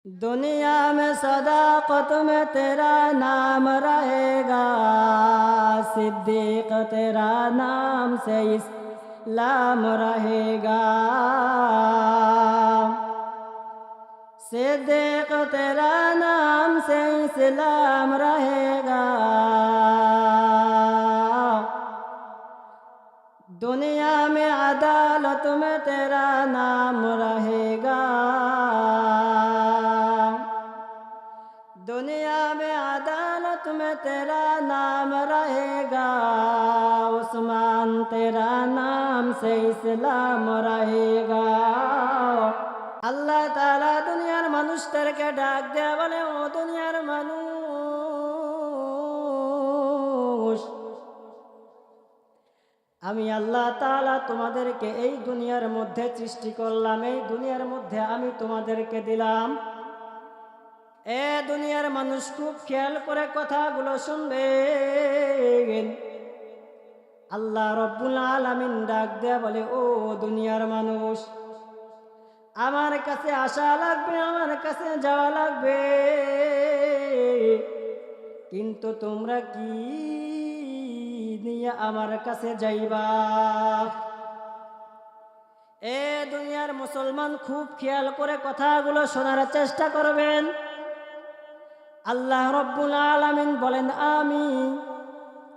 दुनिया में सदाकत में तेरा नाम रहेगा, सिद्दीक तेरा नाम से इस्लाम रहेगा। सिद्दीक तेरा नाम से इस्लाम रहेगा। दुनिया में अदालत में तेरा नाम रहेगा। दुनिया में अदालत में तेरा नाम रहेगा। उस्मान तेरा नाम से इस्लाम रहेगा। अल्लाह ताला दुनियार মানুষদেরকে ডাক দেয়া বলে, ও দুনিয়ার মানুষ, আমি আল্লাহ তাআলা তোমাদেরকে এই দুনিয়ার মধ্যে সৃষ্টি করলাম, এই দুনিয়ার মধ্যে আমি তোমাদেরকে দিলাম। এ দুনিয়ার মানুষ খুব খেয়াল করে কথাগুলো শুনবেন। আল্লাহ রব্বুল আলামিন ডাক দেয়া বলে, ও দুনিয়ার মানুষ, আমার কাছে আসা লাগবে, আমার কাছে যাওয়া লাগবে, কিন্তু তোমরা কি নিয়ে আমার কাছে যাইবা? এ দুনিয়ার মুসলমান খুব খেয়াল করে কথাগুলো শোনার চেষ্টা করবেন। আল্লাহ রব্বুল আলামিন বলেন, আমি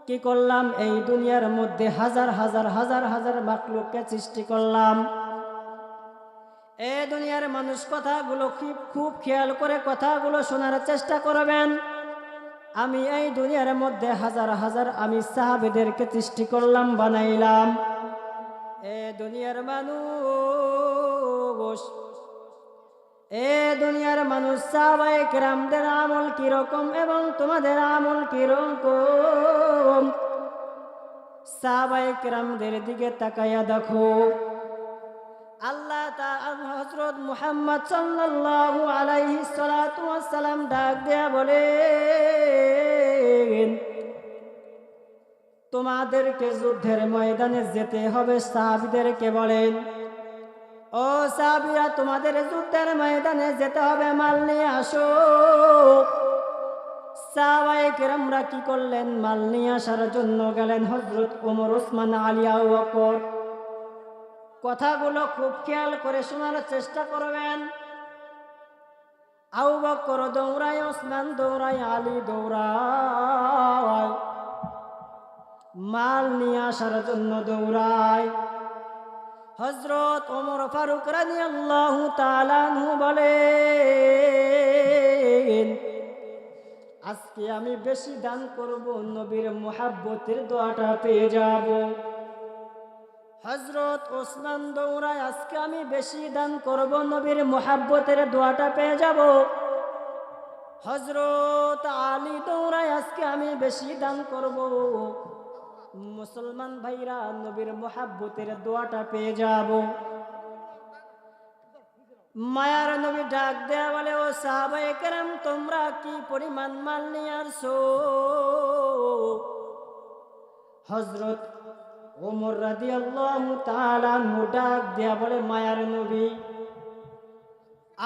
কি করলাম? এই দুনিয়ার মধ্যে হাজার হাজার হাজার হাজার মাখলুককে সৃষ্টি করলাম। এ দুনিয়ার মানুষ কথাগুলো খুব খেয়াল করে কথাগুলো শোনার চেষ্টা করবেন। আমি এই দুনিয়ার মধ্যে হাজার হাজার আমি সাহাবীদেরকে সৃষ্টি করলাম, বানাইলাম। এ দুনিয়ার মানুষ, এ দুনিয়ার মানুষ, সাহাবায়ে কেরামদের আমল কিরকম এবং তোমাদের আমল কিরকম, সাহাবায়ে কেরামদের দিকে তাকায়া দেখো। আল্লাহ তাআলা হযরত মুহাম্মদ সাল্লাল্লাহু আলাইহি সাল্লাতু ওয়াস সালাম ডাক দেয়া বলেন, তোমাদেরকে যুদ্ধের ময়দানে যেতে হবে। সাহাবীদেরকে বলেন, ও সাহাবীরা, তোমাদের যুদ্ধের ময়দানে যেতে হবে, মাল নিয়ে আসো। সাহাবায়ে কেরামরা কি করলেন? মাল নিয়ে আসার জন্য গেলেন। হযরত ওমর, ওসমান, আলী, আবু বকর, কথাগুলো খুব খেয়াল করে শোনার চেষ্টা করবেন। আবু বকর দৌড়ায়, ওসমান দৌড়ায়, আলী দৌড়ায়, মাল নিয়ে আসার জন্য দৌড়ায়। হযরত ওমর ফারুক রাদিয়াল্লাহু তাআলা আনহু বলেন, আজকে আমি বেশি দান করব, নবীর মুহাব্বতের দোয়াটা পেয়ে যাব। হযরত ওসমান দৌড়ায়, আজকে আমি বেশি দান করব, নবীর মুহাব্বতের দোয়াটা পেয়ে যাব। হযরত আলী দৌড়ায়, আজকে আমি বেশি দান করব, মুসলমান ভাইরা নবীর মুহাব্বতের দোয়াটা পেয়ে যাব। মায়ার নবী ডাক দেয়া বলে, ও সাহাবায়ে কেরাম, তোমরা কি পরিমাণ মাল নিয়ে আসছো? হযরত ওমর রাদিয়াল্লাহু তাআলা আনহু ডাক দেয়া বলে, মায়ার নবী,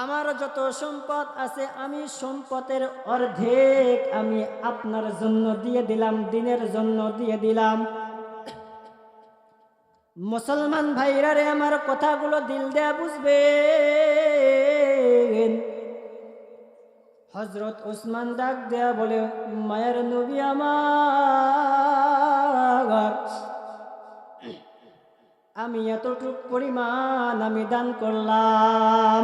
আমার যত সম্পদ আছে, আমি সম্পদের অর্ধেক আমি আপনার জন্য দিয়ে দিলাম, দ্বীনের জন্য দিয়ে দিলাম। মুসলমান ভাইরা রে, আমার কথাগুলো দিল দেয়া বুঝবেন। হযরত ওসমান ডাক দেয়া বলে, মায়ার নবী আমার, আমি এতটুক পরিমাণ আমি দান করলাম।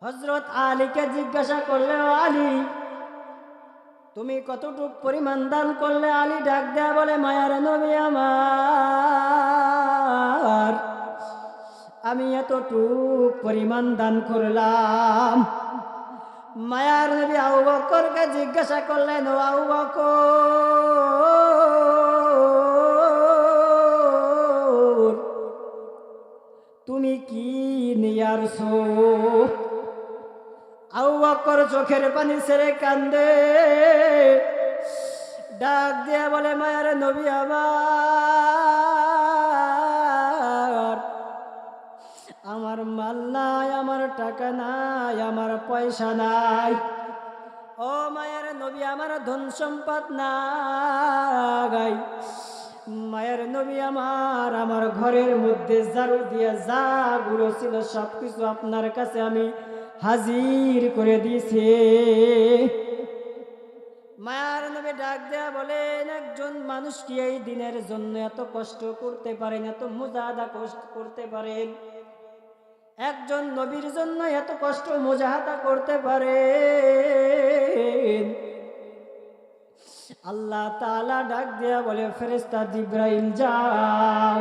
হযরত আলীকে জিজ্ঞাসা করলে, ও আলী, তুমি কতটুক পরিমাণ দান করলে? আলী ডাক দেয়া বলে, মায়ার নবী আমার, আমি এতটুক পরিমাণ দান করলাম। মায়ার নবী আবু বকরকে জিজ্ঞাসা করলেন, ও আবু বকর, তুমি কি নিয়ে আসছো? আবু বকর চোখের পানি ছেড়ে কান্দে, ডাক দিয়া বলে, মায়ার নবী আমার, আমার মা মাল নাই, আমার টাকা নাই, আমার পয়সা নাই। ও মায়ের নবী, আমার ধন সম্পদ নাই। মায়ের নবী আমার ঘরের মধ্যে ঝাড়ু দিয়ে যা গুলো ছিল সবকিছু আপনার কাছে আমি হাজির করে দিয়েছি। মায়ার নবী ডাক দেয়া বলেন, একজন মানুষ কি এই দিনের জন্য এত কষ্ট করতে পারেন, এত মুজাহাদা কষ্ট করতে পারেন? একজন নবীর জন্য এত কষ্ট মুজাহাদা করতে পারেন? আল্লাহ তাআলা ডাক দেয়া বলে, ফেরেশতা জিবরাইল যাও,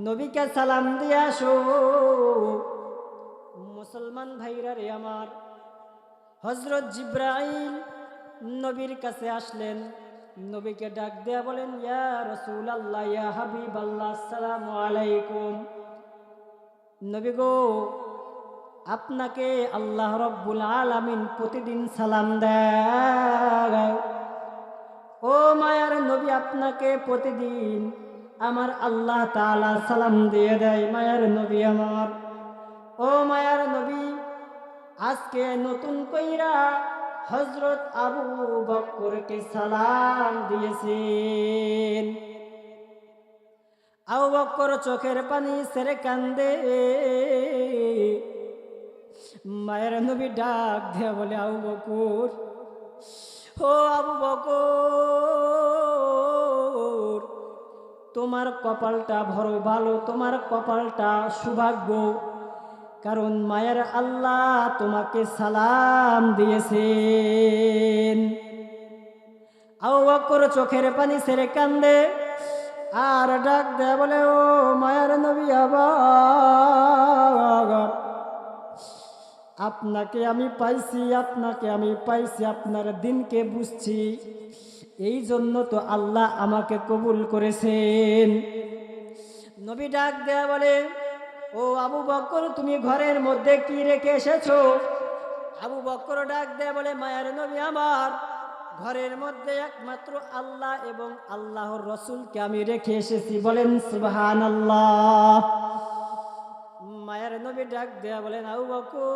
নবীকে সালাম দিয়ে আসো। মুসলমান ভাইরা রে আমার, হযরত জিবরাইল নবীর কাছে আসলেন, নবীকে ডাক দেয়া বলেন, ইয়া রাসূলুল্লাহ, ইয়া হাবিবাল্লাহ, আসসালামু আলাইকুম। নবী গো, আপনাকে আল্লাহ রাব্বুল আলামিন প্রতিদিন সালাম দেয়। ও মায়ার নবী, আপনাকে প্রতিদিন আমার আল্লাহ তাআলা সালাম দিয়ে দেয়। মায়ার নবী আমার, ও মায়ার নবী, আজকে নতুন কইরা হযরত আবু বকরকে সালাম দিয়েছেন। আবু বকর চোখের পানি ছেড়ে কান্দে। মায়ের নবী ডাক দিয়ে বলে, আবু বকর, ও আবু বকর, তোমার কপালটা বড় ভালো, তোমার কপালটা সৌভাগ্য, কারণ মায়ের আল্লাহ তোমাকে সালাম দিয়েছেন। আবু বকর চোখের পানি ছেড়ে কান্দে আর ডাক দেয়া বলে, ও মায়ের নবী, আবার আপনাকে আমি পাইছি, আপনাকে আমি পাইছি, আপনার দিনকে বুঝছি, এই জন্য তো আল্লাহ আমাকে কবুল করেছেন। নবী ডাক দেয়া বলে, ও আবু বকর, তুমি ঘরের মধ্যে কি রেখে এসেছো? আবু বকর ডাক দেয়া বলে, মায়ের নবী আমার, ঘরের মধ্যে একমাত্র আল্লাহ এবং আল্লাহর রসুলকে আমি রেখে এসেছি। বলেন সুবহানাল্লাহ। মায়ের নবী ডাক দেয়া বলেন, আবু বকর,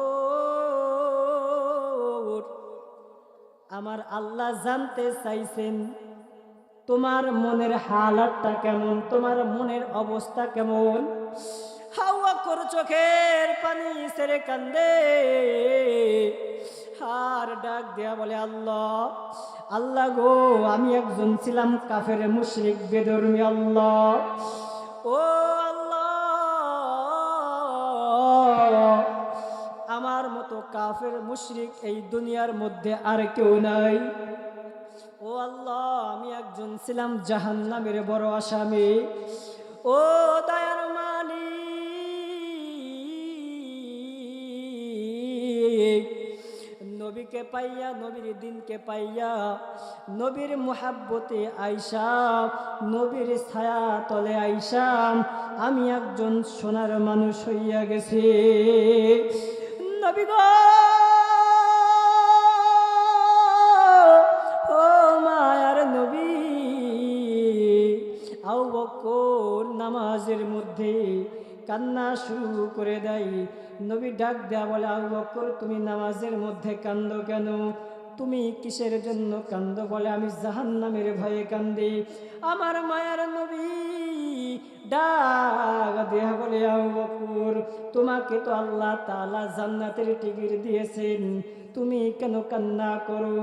আমার আল্লাহ জানতে চাইছেন তোমার মনের হালাতটা কেমন, তোমার মনের অবস্থা কেমন। আবু বকর চোখের পানি ছেড়ে কান্দে আর ডাক দেয়া বলে, আল্লাহ, আল্লাহ গো, আমি একজন ছিলাম কাফের, মুশরিক, বেধর্মী। আল্লাহ, ও আল্লাহ, আমার মতো কাফের মুশরিক এই দুনিয়ার মধ্যে আর কেউ নাই। ও আল্লাহ, আমি একজন ছিলাম জাহান্নামের বড় আসামি। ও দয়ার মালিক, নবীকে পাইয়া, নবীর দিনকে পাইয়া, নবীর মুহাব্বতে আইসা, নবীর ছায়া তলে আইসা আমি একজন সোনার মানুষ হইয়া গেছি। নবী গো, ও মায়ার নবী। আবু বকর নামাজের মধ্যে কান্না শুরু করে দেয়। নবী ডাক দেয়া বলে, আবু বকর, তুমি নামাজের মধ্যে কান্দো কেন? তুমি কিসের জন্য কান্দো? বলে, আমি জাহান্নামের ভয়ে কান্দি। আমার মায়ার নবী ডাক দেয়া বলে, আবু বকর, তোমাকে তো আল্লাহ তাআলা জান্নাতের টিকিট দিয়েছেন, তুমি কেন কান্না করো?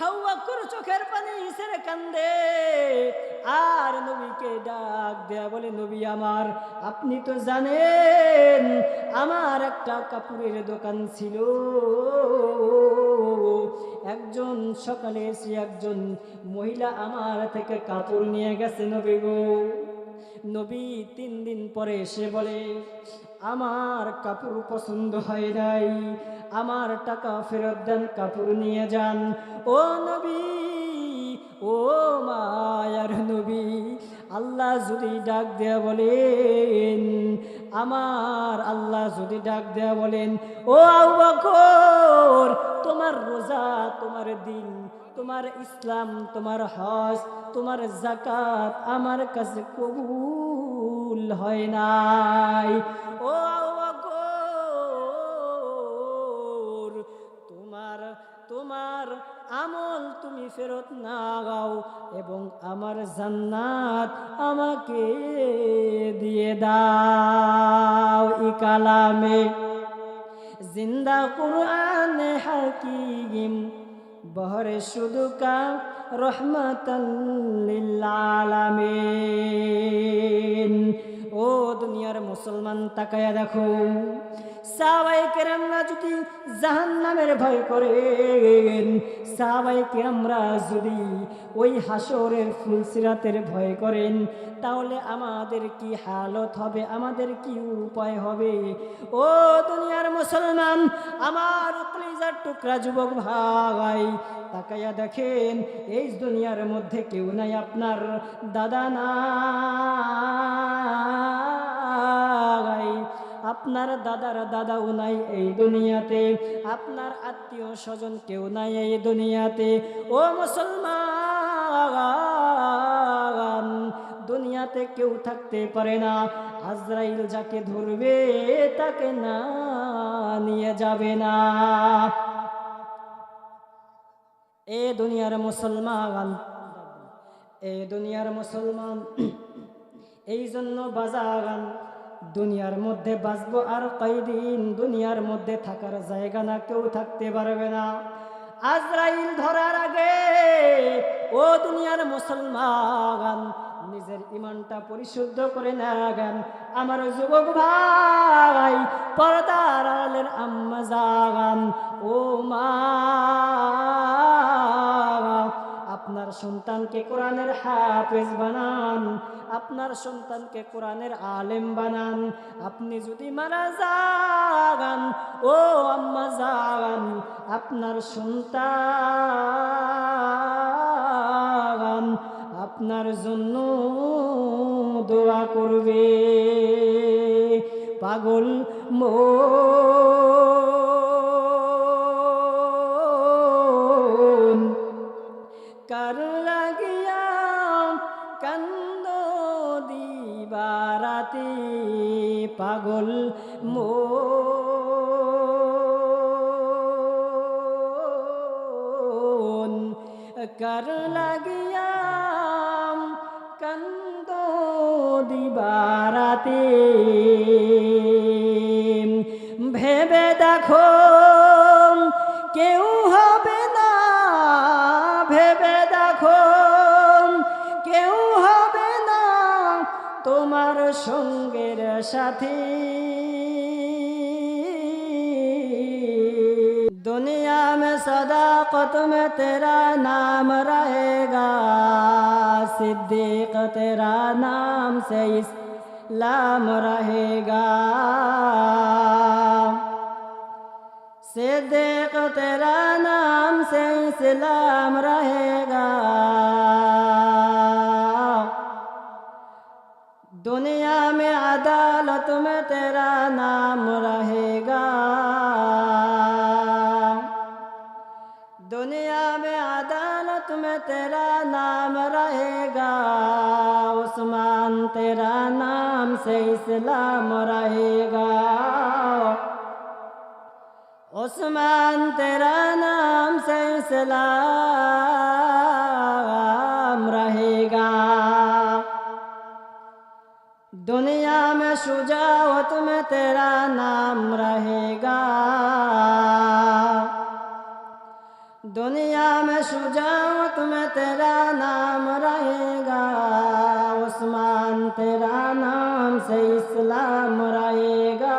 আবু বকর চোখের পানি ছেড়ে কান্দে আর নবীকে ডাক দেয়া বলে, নবী আমার, আপনি তো জানেন আমার একটা কাপড়ের দোকান ছিল। একজন সকালে এসে একজন মহিলা আমার থেকে কাপড় নিয়ে গেছে নবী গো। নবী 3 দিন পরে এসে বলে, আমার কাপড় পছন্দ হয় নাই, আমার টাকা ফেরত দেন, কাপড় নিয়ে যান। ও নবী, ও মায়ার নবী, আল্লাহ যদি ডাক দেয়া বলেন, আমার আল্লাহ যদি ডাক দেয়া বলেন, ও আবু বকর, তোমার রোজা, তোমার দিন, তোমার ইসলাম, তোমার হজ, তোমার যাকাত আমার কাছে কবুল কবুল হয় নাই। ও তোমার আমল তুমি ফেরত নাও এবং আমার জান্নাত আমাকে দিয়ে দাও। ই কালামে জিন্দা কুরআন হাকিম বহরে শুধু কা রহমাতাল লিল আলামিন। ও দুনিয়ার মুসলমান, তাকায়া দেখো, সাহাবায়ে কেরামরা যদি জাহান্নামের ভয় করেন, সাহাবায়ে কেরামরা যদি ওই হাসরের ফুলসিরাতের ভয় করেন, তাহলে আমাদের কি হালত হবে, আমাদের কি উপায় হবে? ও দুনিয়ার মুসলমান, আমার কলিজার টুকরা যুবক ভাই, তাকায়া দেখেন, এই দুনিয়ার মধ্যে কেউ নাই আপনার দাদা নাই, আপনার দাদার দাদাও নাই এই দুনিয়াতে, আপনার আত্মীয় স্বজন কেউ নাই এই দুনিয়াতে। ও মুসলমান, দুনিয়াতে কেউ থাকতে পারে না, আজরাইল যাকে ধরবে তাকে না নিয়ে যাবে না। এ দুনিয়ার মুসলমান, এ দুনিয়ার মুসলমান, এই জন্য বাজাগান দুনিয়ার মধ্যে বাঁচবো আর কয়দিন, দুনিয়ার মধ্যে থাকার জায়গা না, কেউ থাকতে পারবে না। আজরাইল ধরার আগে ও দুনিয়ার মুসলমান, নিজের ইমানটা পরিশুদ্ধ করে নেন। আমার যুবক ভাই, পর্দার আড়ালের আম্মা জাগান, ও মা, আপনার সন্তানকে কোরআনের হাফেজ বানান, আপনার সন্তানকে কোরআনের আলেম বানান। আপনি যদি মারা যান, ও আম্মা যান, আপনার সন্তান আপনার জন্য দোয়া করবে। পাগল মন কার লাগিয়া কান্দ দিবারাতে, পাগল মন কার লাগিয়া কান্দ দিবারাতে, ভেবে দেখো কেউ হবে না, ভেবে দেখো কেউ হবে না তোমার সঙ্গের সাথী। दुनिया में सदाकत में तेरा नाम रहेगा, सिद्दीक तेरा नाम से इस्लाम रहेगा, सिद्दीक तेरा नाम से इस्लाम रहेगा। दुनिया में अदालत में तेरा नाम रहेगा, दुनिया में अदालत में तेरा नाम रहेगा, उस्मान तेरा नाम से इस्लाम रहेगा, उस्मान तेरा नाम से इस्लाम रहेगा। दुनिया में शुजाअत में तेरा नाम रहेगा, दुनिया में शुजाअत में तेरा नाम रहेगा, उस्मान तेरा नाम से इस्लाम रहेगा,